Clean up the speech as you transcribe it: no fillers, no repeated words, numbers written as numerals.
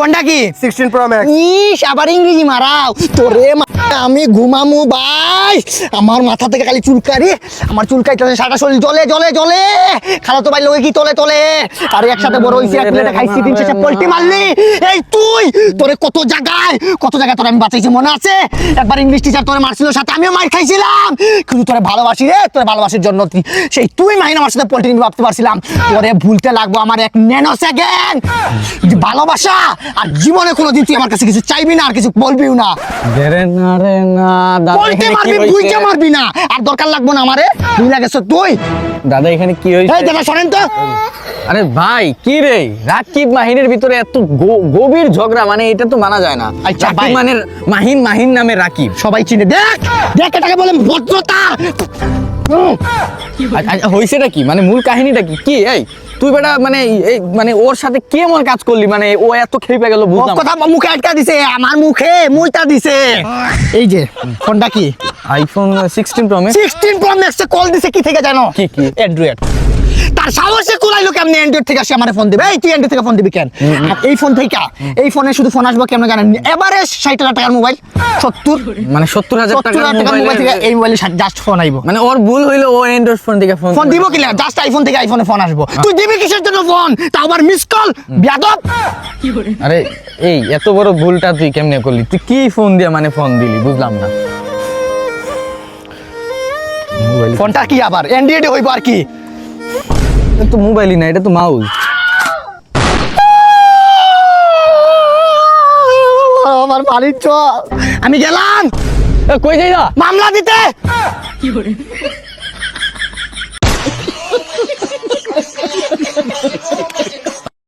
ফোনটা কি 16 Pro Max। ইস আবার ইংরেজি মারাও তোরে আমি ঘুমামু ভাই আমার মাথা থেকে খালি চুলকারি আমার চুলকাইতেছে সারা শরীর জ্বলে জ্বলে জ্বলে খালা তো ভাই লোকে কি তলে তলে আর একসাথে বড় হইছি এক প্লেটে খাইছি দিন শেষে পল্টি মারলি এই তুই তোরে কত জায়গায় তোরে আমি বাঁচাইছি মনে আছে একবার ইংলিশ টিচার তোরে মারছিল সাথে আমিও মার খাইছিলাম কিন্তু তোরে ভালোবাসি রে তোরে ভালোবাসার জন্য সেই তুই মাইনা আমার সাথে পল্টি নিবি ভাবতে পারছিলাম তোরে ভুলতে লাগবো আমার এক ন্যানো সেকেন্ড ভালোবাসা আর জীবনে কোনোদিন তুই আমার কাছে কিছু চাইবি না আর কিছু বলবিও না আরে না দাদা বলতে এখানে কি পারবি হইছে? বুঝতে পারবি না আর দরকার লাগবো না আমারে তুই লাগেছ তুই দাদা এখানে কি হইছে? এই দাদা শোনেন তো আরে ভাই কি রে রাকিব মাহিনের ভিতরে এত গভীর ঝগড়া মানে এটা তো মানা যায় না আচ্ছা, রাকিব ভাই। মানে মাহিন নামে রাকিব সবাই চিনে দেখ দেখ এটাকে বলে ভদ্রতা হইছেটা কি মানে মূল কাহিনীটা কি কি এই তুই বেটা মানে এই মানে ওর সাথে কেমন কাজ করলি মানে ও এত খেপে গেল ও বুঝলাম কথা মুখে আটকা দিছে আমার মুখে মুইটা দিছে এই যে ফোনটা কি iPhone 16 pro max 16 pro max call দিছে কি থেকে জানো কি? অ্যান্ড্রয়েড তার সাহসে কোলাইলো কেমনে অ্যান্ড্রয়েড থেকে আসে আমারে ফোন দিবে এই তুই অ্যান্ড্রয়েড থেকে ফোন দিবি কেন আর এই ফোন থেকে এই ফোনে শুধু ফোন আসবে কেমন জানেন এভারেজ 60,000 টাকার মোবাইল 70 মানে 70,000 টাকার মোবাইল থেকে এই মোবাইলে জাস্ট ফোন আইবো মানে ওর ভুল হইলো ও অ্যান্ড্রয়েড ফোন থেকে ফোন দিব কি না জাস্ট আইফোন থেকে আইফোনে ফোন আসবো তুই দিবি কিসের জন্য ফোন তা আবার মিস কল বিয়াদব আরে এই এত বড় ভুলটা তুই কেমনে করলি তুই কি ফোন দিয়ে মানে ফোন দিলি বুঝলাম না মোবাইল ফোনটা কি আবার অ্যান্ড্রয়েড হইবো আর কি এটা তো মোবাইলই না এটা তো মাউস আমার বাড়ির চল আমি গেলাম কই যাই না মামলা দিতে